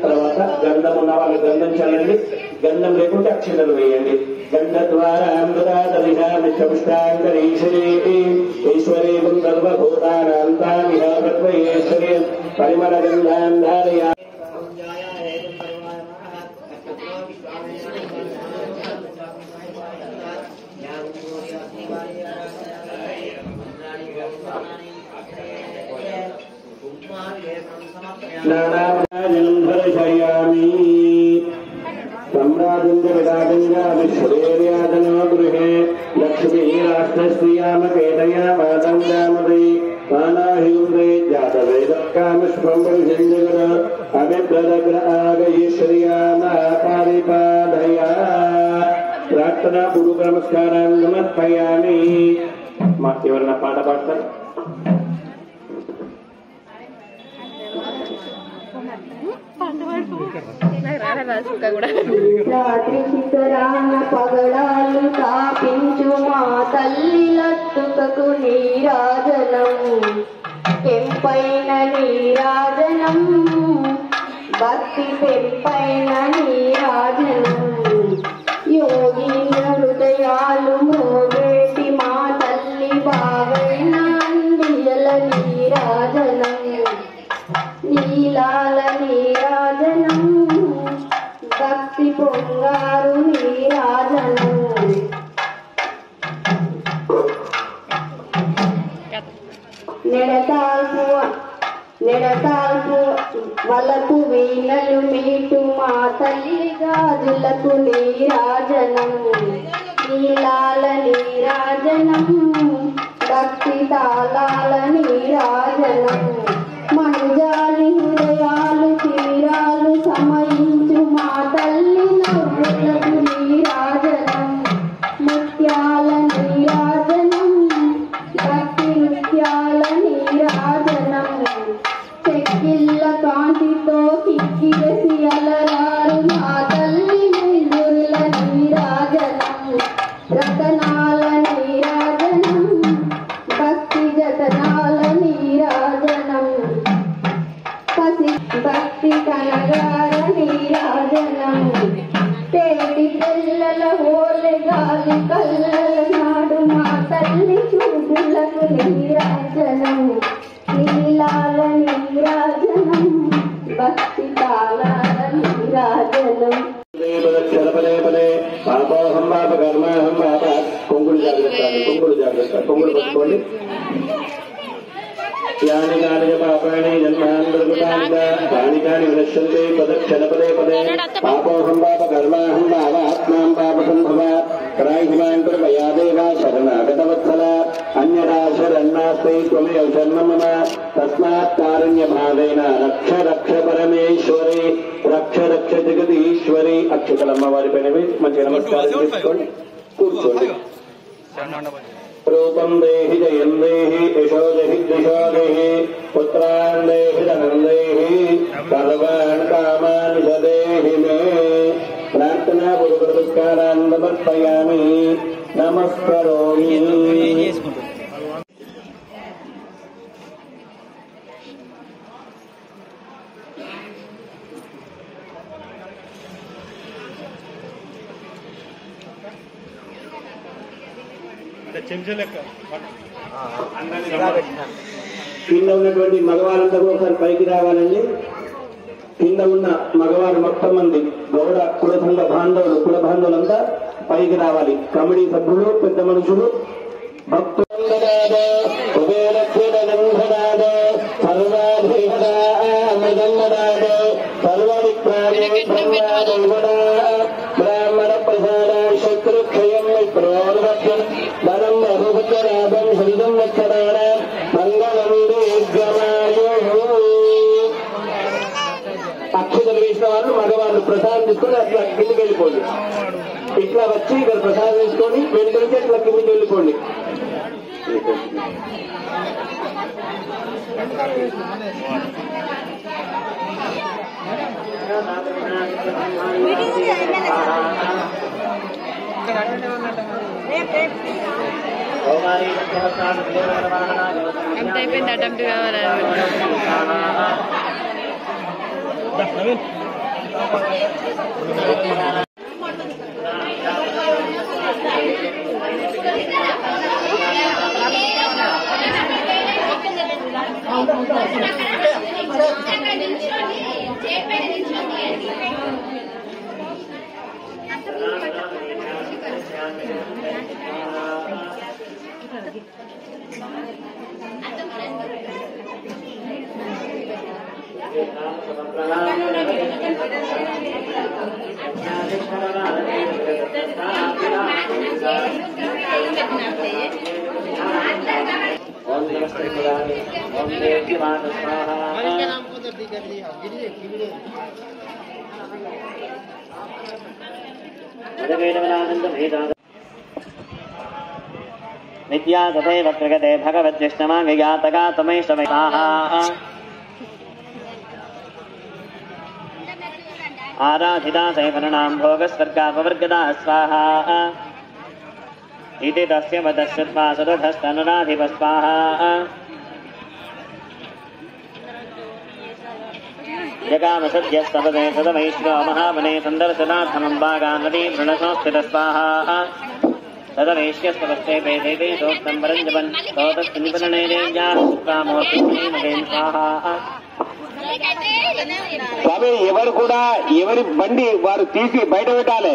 తర్వాత గంధం ఉన్న వాళ్ళు గంధం చల్లండి, గంధం లేకుంటే అక్షింతలు వేయండి. గంధ ద్వారా ఈశ్వరే సర్వభూతానాంతామిహేశ్వరే పరిమళ గంధాంధారయ ధర్షయామి सम्राजंजविराजंजाभिश्वरेर्यादनो गृहे लक्ष्मी राष्ट्रश्रियामकेतया मातंगामदे मानाहिन्द्रे जातवेदकामश्वम्बरझञ्जगर अभिप्रदग्र आगयेश्वर्यामा पारिपादया प्रार्थना पूर्वक नमस्कारान् समर्पयामि. మా ఎవరన్నా పాట పాడతారు? రాత్రి శిఖరాన పగడాలు తాపించు మా తల్లి లత్తుకకు నీరాజనం, పెంపైన నీరాజనం, భక్తి పెంపైన నీరాజనం. యోగీంద్ర హృదయాలు మోగేటి మా తల్లి బాగైన అందియల నీరాజనం, నీలాల నీరాజనం, భక్తి పొంగారు నీరాజనం. నెడతాల్పు వలకు వీణలు మీటు మా తల్లి గాజులకు నీరాజనం, నీలాల నీరాజనం, భక్తి తాళాల నీరాజనం. మణిజాలి హృదయాలు తీరాలు సమయించు మా తల్లి నవ్వులకు నీరాజనం, ముత్యాల నీరాజనం, భక్తి నృత్యాల నీరాజనం. చెక్కిళ్ళ కాంతితో కిక్కిరసి అలరారు మా తల్లి నెయ్యుల నీరాజనం, రతనాల నీరాజనం, భక్తి జతనాల నీరాజనం. భక్తి కనగార నీరాజనం, తేటి పిల్లల హోలె గాలి కల్లల నాడు మా తల్లి చూపులకు నీరాజనం, నీలాల నీరాజనం, భక్తి తాళాల నీరాజనం. పాపోహం పాప కర్మాహం పాప. కొంగుడు జాగ్రత్త, కొంగుడు జాగ్రత్త, కొంగుడు పట్టుకోండి. యాని కాని పాపాని జన్మాంతర్గతాని కాని వినశ్యంతే పదక్షణ పదే పదే. పాపోహం పాప కర్మాహం పాప ఆత్మాం పాప సంభవ రాయిమాంతర్మయా దేవా శరణాగతవత్సల అన్యదా శరణాస్తే త్వమేవ శరణం మమ తస్మాత్ కారుణ్య భావేన రక్ష రక్ష పరమేశ్వరి రక్ష రక్ష జగదీశ్వరి. అక్షతలమ్మ వారి పైన మంచి నమస్కారం చేసుకోండి, కూర్చోండి. रूपम देहि जयं देहि यशो देहि दिशो देहि पुत्रान् देहि धनं देहि सर्वान् कामान् च देहि मे. प्रार्थना पूर्वकं समर्पयामि, नमस्करोमि. కింద ఉన్నటువంటి మగవారంతా ఒకసారి పైకి రావాలండి. కింద ఉన్న మగవారు మొత్తం మంది గౌడ కుల సంఘ బాంధవులు, కుల బాంధవులంతా పైకి రావాలి. కమిటీ సభ్యులు, పెద్ద మనుషులు, భక్తులు. బ్రాహ్మణ ప్రసాద శత్రుక్షయం ప్రోర్వక్యం ధనం బహుభుజరాభం హృదం వత్సరాణ మంగళం దీర్ఘమాయు. అక్షతలు వేసిన వాళ్ళు మగవాళ్ళు ప్రసాదం తీసుకొని అట్లా కిందికి వెళ్ళిపోండి. ఇట్లా వచ్చి ఇక్కడ ప్రసాదం తీసుకొని వెనుక నుంచి అట్లా కిందికి వెళ్ళిపోండి. అంత అయిపోయింది అటెంప్ట్ కావాలి विद्या तथैव प्रगते भगवद्विष्णवाङ्गज्ञातका तमैष्टमैताः आराधिता सैवरणां भोगस्वर्गापवर्गदा स्वाहा इति तस्य वदश्रुत्वा सुरधस्तनुराधिपस्वाहा जगामसद्यस्तपदे सदमैश्वरो महावने सन्दर्शनाथमम्बागानदी वृणसंस्थितस्वाहा तदवेश्यस्तवस्ते वेदेते सोक्तं परञ्जपन् तोतस्य निपतने देव्याः सुप्रामूर्तिं स्वाहा స్వామి ఎవరు కూడా ఎవరి బండి వారు తీసి బయట పెట్టాలి.